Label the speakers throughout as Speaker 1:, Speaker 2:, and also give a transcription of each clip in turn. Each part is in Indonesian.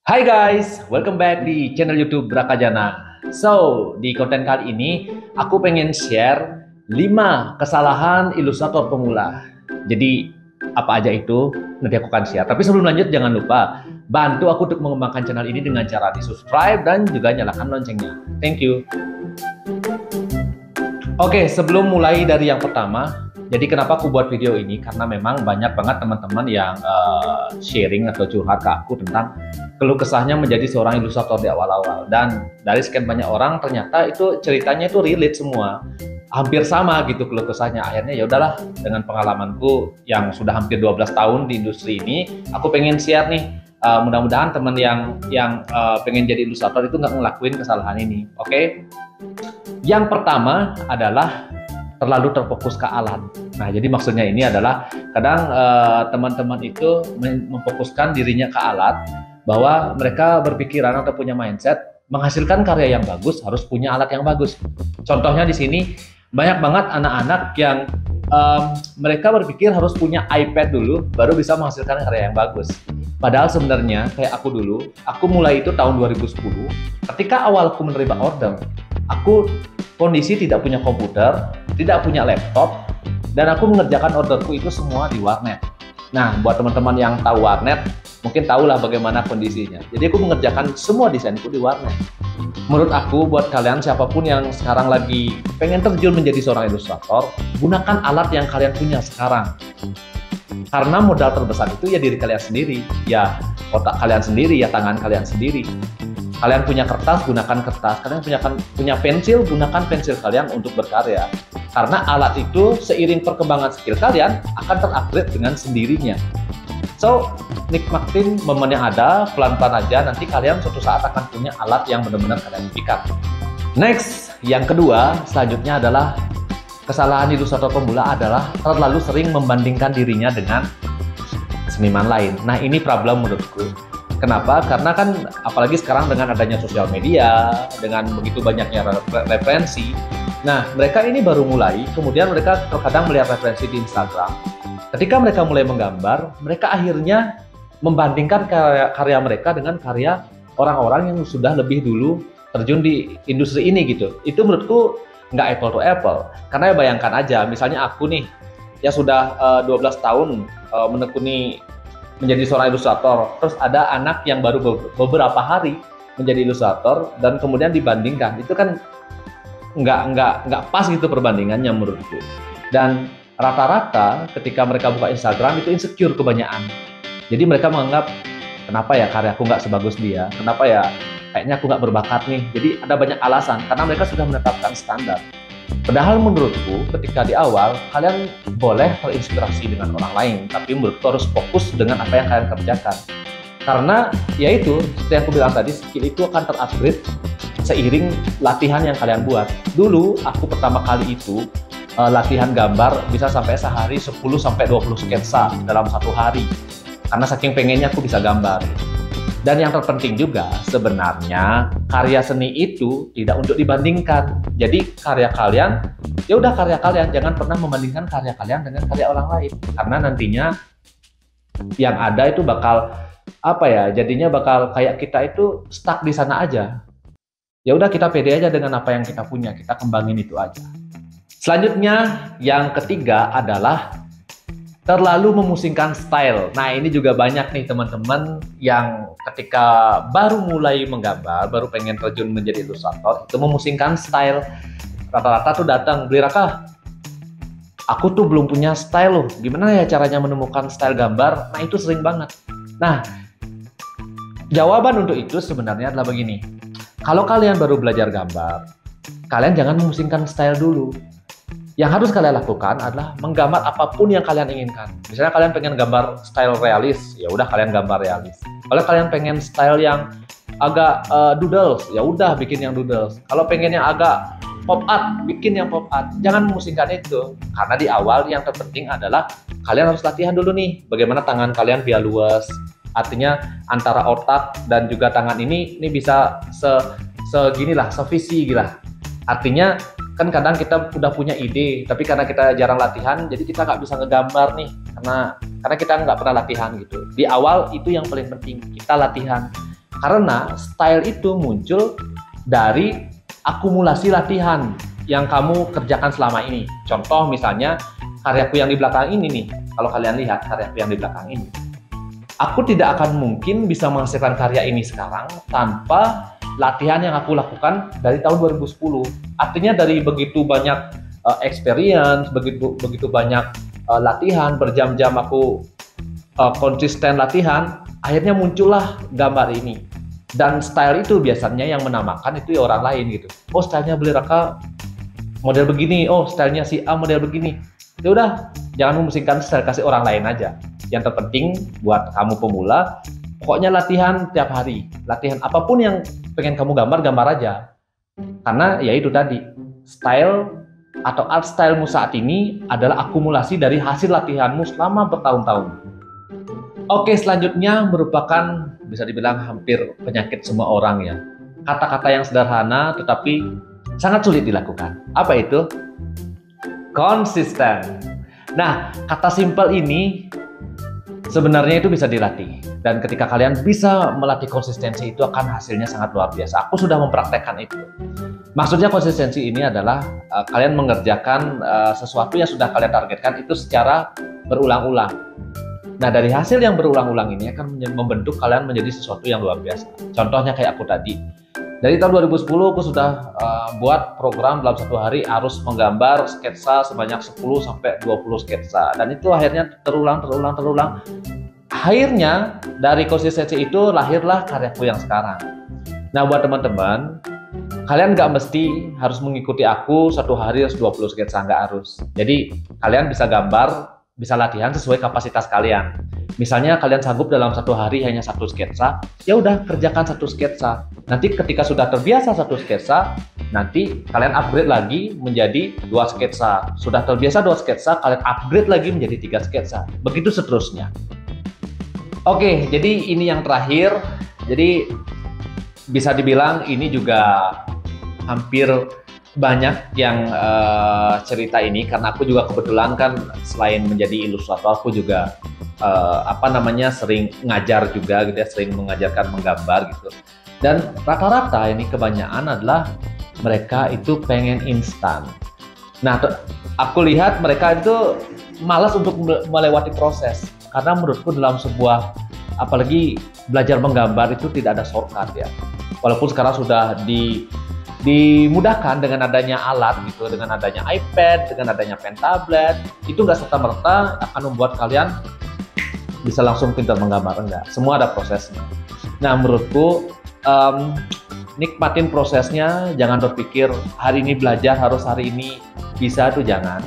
Speaker 1: Hai guys, welcome back di channel YouTube Brakajana. So, di konten kali ini aku pengen share 5 kesalahan ilustrator pemula. Jadi, apa aja itu nanti aku akan share. Tapi sebelum lanjut jangan lupa bantu aku untuk mengembangkan channel ini dengan cara di-subscribe dan juga nyalakan loncengnya. Thank you. Oke, sebelum mulai dari yang pertama, jadi kenapa aku buat video ini? Karena memang banyak banget teman-teman yang sharing atau curhat ke aku tentang keluh kesahnya menjadi seorang ilustrator di awal-awal. Dan dari sekian banyak orang ternyata itu ceritanya itu relate semua, hampir sama gitu keluh kesahnya. Akhirnya ya udahlah, dengan pengalamanku yang sudah hampir 12 tahun di industri ini, aku pengen share nih. Mudah-mudahan teman yang pengen jadi ilustrator itu nggak ngelakuin kesalahan ini. Oke? Yang pertama adalah terlalu terfokus ke alat. Nah, jadi maksudnya ini adalah kadang teman-teman itu memfokuskan dirinya ke alat, bahwa mereka berpikiran atau punya mindset menghasilkan karya yang bagus harus punya alat yang bagus. Contohnya di sini banyak banget anak-anak yang mereka berpikir harus punya iPad dulu baru bisa menghasilkan karya yang bagus. Padahal sebenarnya kayak aku dulu, aku mulai itu tahun 2010. Ketika awal aku menerima order, aku kondisi tidak punya komputer, tidak punya laptop, dan aku mengerjakan orderku itu semua di warnet. Nah, buat teman-teman yang tahu warnet, mungkin tahulah bagaimana kondisinya. Jadi aku mengerjakan semua desainku di warnet. Menurut aku, buat kalian siapapun yang sekarang lagi pengen terjun menjadi seorang ilustrator, gunakan alat yang kalian punya sekarang. Karena modal terbesar itu ya diri kalian sendiri, ya otak kalian sendiri, ya tangan kalian sendiri. Kalian punya kertas, gunakan kertas. Kalian punya pensil, gunakan pensil kalian untuk berkarya. Karena alat itu seiring perkembangan skill kalian akan terupgrade dengan sendirinya. So, nikmatin momen yang ada, pelan-pelan aja. Nanti kalian suatu saat akan punya alat yang benar-benar kalian impikan. Next, yang kedua, selanjutnya adalah kesalahan ilustrator pemula adalah terlalu sering membandingkan dirinya dengan seniman lain. Nah, ini problem menurutku. Kenapa? Karena kan apalagi sekarang dengan adanya sosial media, dengan begitu banyaknya referensi. Nah, mereka ini baru mulai, kemudian mereka terkadang melihat referensi di Instagram. Ketika mereka mulai menggambar, mereka akhirnya membandingkan karya mereka dengan karya orang-orang yang sudah lebih dulu terjun di industri ini gitu. Itu menurutku nggak apple to apple. Karena ya bayangkan aja, misalnya aku nih, ya sudah 12 tahun menekuni menjadi seorang ilustrator, terus ada anak yang baru beberapa hari menjadi ilustrator dan kemudian dibandingkan, itu kan nggak pas gitu perbandingannya menurutku. Dan rata-rata ketika mereka buka Instagram itu insecure kebanyakan. Jadi mereka menganggap, kenapa ya karyaku nggak sebagus dia, kenapa ya kayaknya aku nggak berbakat nih. Jadi ada banyak alasan karena mereka sudah menetapkan standar. Padahal menurutku ketika di awal kalian boleh terinspirasi dengan orang lain, tapi menurutku harus fokus dengan apa yang kalian kerjakan. Karena yaitu seperti yang aku bilang tadi, skill itu akan terupgrade seiring latihan yang kalian buat. Dulu aku pertama kali itu latihan gambar bisa sampai sehari 10-20 sketsa dalam satu hari. Karena saking pengennya aku bisa gambar. Dan yang terpenting juga sebenarnya karya seni itu tidak untuk dibandingkan. Jadi karya kalian, ya udah karya kalian, jangan pernah membandingkan karya kalian dengan karya orang lain. Karena nantinya yang ada itu bakal apa ya? Jadinya bakal kayak kita itu stuck di sana aja. Ya udah kita pede aja dengan apa yang kita punya, kita kembangin itu aja. Selanjutnya yang ketiga adalah terlalu memusingkan style. Nah, ini juga banyak nih teman-teman yang ketika baru mulai menggambar, baru pengen terjun menjadi ilustrator, itu memusingkan style. Rata-rata tuh datang, beli Raka, aku tuh belum punya style loh. Gimana ya caranya menemukan style gambar? Nah, itu sering banget. Nah, jawaban untuk itu sebenarnya adalah begini. Kalau kalian baru belajar gambar, kalian jangan memusingkan style dulu. Yang harus kalian lakukan adalah menggambar apapun yang kalian inginkan. Misalnya kalian pengen gambar style realis, ya udah kalian gambar realis. Kalau kalian pengen style yang agak doodles, ya udah bikin yang doodles. Kalau pengen yang agak pop art, bikin yang pop art. Jangan memusingkan itu. Karena di awal yang terpenting adalah kalian harus latihan dulu nih, bagaimana tangan kalian biar luas. Artinya antara otak dan juga tangan ini bisa seginilah, sevisi lah. Artinya kan kadang kita udah punya ide, tapi karena kita jarang latihan, jadi kita nggak bisa ngegambar nih, karena kita nggak pernah latihan gitu. Di awal itu yang paling penting, kita latihan. Karena style itu muncul dari akumulasi latihan yang kamu kerjakan selama ini. Contoh misalnya karyaku yang di belakang ini nih, kalau kalian lihat karyaku yang di belakang ini, aku tidak akan mungkin bisa menghasilkan karya ini sekarang tanpa latihan yang aku lakukan dari tahun 2010. Artinya dari begitu banyak experience, begitu banyak latihan, berjam-jam aku konsisten latihan, akhirnya muncullah gambar ini. Dan style itu biasanya yang menamakan itu ya orang lain gitu. Oh, stylenya Beli Raka model begini, oh stylenya si A model begini. Ya udah, jangan memusingkan style, kasih orang lain aja. Yang terpenting buat kamu pemula, pokoknya latihan tiap hari. Latihan apapun yang pengen kamu gambar aja. Karena ya itu tadi, style atau art stylemu saat ini adalah akumulasi dari hasil latihanmu selama bertahun-tahun. Oke, selanjutnya merupakan bisa dibilang hampir penyakit semua orang ya. Kata-kata yang sederhana tetapi sangat sulit dilakukan. Apa itu? Konsisten. Nah, kata simpel ini sebenarnya itu bisa dilatih. Dan ketika kalian bisa melatih konsistensi itu akan hasilnya sangat luar biasa. Aku sudah mempraktekkan itu. Maksudnya konsistensi ini adalah kalian mengerjakan sesuatu yang sudah kalian targetkan itu secara berulang-ulang. Nah, dari hasil yang berulang-ulang ini akan membentuk kalian menjadi sesuatu yang luar biasa. Contohnya kayak aku tadi. Dari tahun 2010 aku sudah buat program dalam satu hari harus menggambar sketsa sebanyak 10-20 sketsa. Dan itu akhirnya terulang. Akhirnya dari konsistensi itu lahirlah karyaku yang sekarang. Nah, buat teman-teman, kalian nggak mesti harus mengikuti aku satu hari harus 20 sketsa, nggak harus. Jadi kalian bisa gambar, bisa latihan sesuai kapasitas kalian. Misalnya kalian sanggup dalam satu hari hanya satu sketsa, ya udah kerjakan satu sketsa. Nanti ketika sudah terbiasa satu sketsa, nanti kalian upgrade lagi menjadi 2 sketsa. Sudah terbiasa 2 sketsa, kalian upgrade lagi menjadi 3 sketsa. Begitu seterusnya. Oke, jadi ini yang terakhir. Jadi bisa dibilang ini juga hampir banyak yang cerita ini karena aku juga kebetulan kan selain menjadi ilustrator aku juga sering ngajar juga gitu ya, sering mengajarkan menggambar gitu. Dan rata-rata ini kebanyakan adalah mereka itu pengen instan. Nah, aku lihat mereka itu malas untuk melewati proses karena menurutku dalam sebuah apalagi belajar menggambar itu tidak ada shortcut ya. Walaupun sekarang sudah dimudahkan dengan adanya alat gitu, dengan adanya iPad, dengan adanya pen tablet, itu nggak serta-merta akan membuat kalian bisa langsung pintar menggambar, enggak. Semua ada prosesnya. Nah, menurutku nikmatin prosesnya, jangan berpikir hari ini belajar harus hari ini bisa, tuh jangan.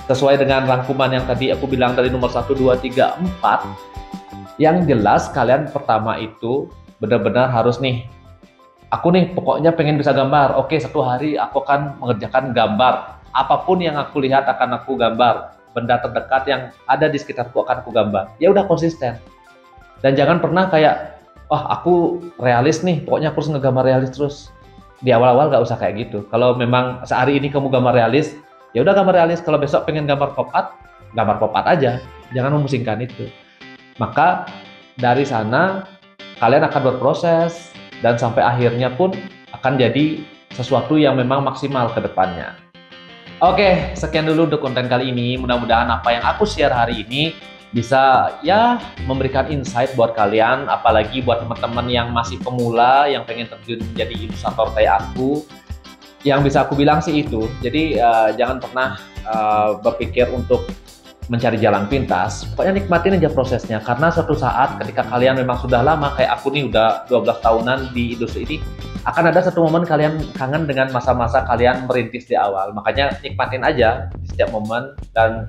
Speaker 1: Sesuai dengan rangkuman yang tadi aku bilang dari nomor 1, 2, 3, 4, yang jelas kalian pertama itu benar-benar harus nih, aku nih pokoknya pengen bisa gambar. Oke, satu hari aku akan mengerjakan gambar. Apapun yang aku lihat akan aku gambar. Benda terdekat yang ada di sekitarku akan aku gambar. Ya udah konsisten. Dan jangan pernah kayak, wah aku realis nih, pokoknya aku harus ngegambar realis terus. Di awal-awal nggak usah kayak gitu. Kalau memang sehari ini kamu gambar realis, ya udah gambar realis. Kalau besok pengen gambar pop art, gambar pop art aja. Jangan memusingkan itu. Maka dari sana kalian akan berproses. Dan sampai akhirnya pun akan jadi sesuatu yang memang maksimal ke depannya. Oke, sekian dulu untuk konten kali ini. Mudah-mudahan apa yang aku share hari ini bisa ya memberikan insight buat kalian. Apalagi buat teman-teman yang masih pemula, yang pengen terjun menjadi ilustrator kayak aku. Yang bisa aku bilang sih itu. Jadi jangan pernah berpikir untuk mencari jalan pintas, pokoknya nikmatin aja prosesnya, karena suatu saat ketika kalian memang sudah lama, kayak aku nih udah 12 tahunan di industri ini, akan ada satu momen kalian kangen dengan masa-masa kalian merintis di awal. Makanya nikmatin aja di setiap momen, dan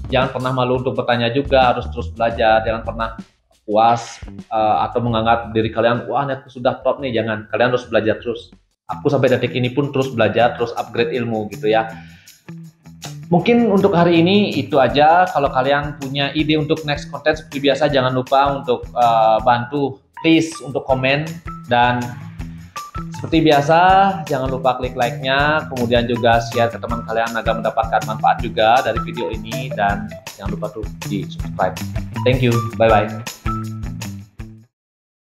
Speaker 1: jangan pernah malu untuk bertanya juga, harus terus belajar, jangan pernah puas atau menganggap diri kalian, wah aku sudah top nih, jangan, kalian harus belajar terus. Aku sampai detik ini pun terus belajar, terus upgrade ilmu gitu ya. Mungkin untuk hari ini itu aja. Kalau kalian punya ide untuk next content seperti biasa, jangan lupa untuk bantu please untuk komen, dan seperti biasa jangan lupa klik like-nya, kemudian juga share ke teman kalian agar mendapatkan manfaat juga dari video ini, dan jangan lupa tuh di subscribe. Thank you, bye bye.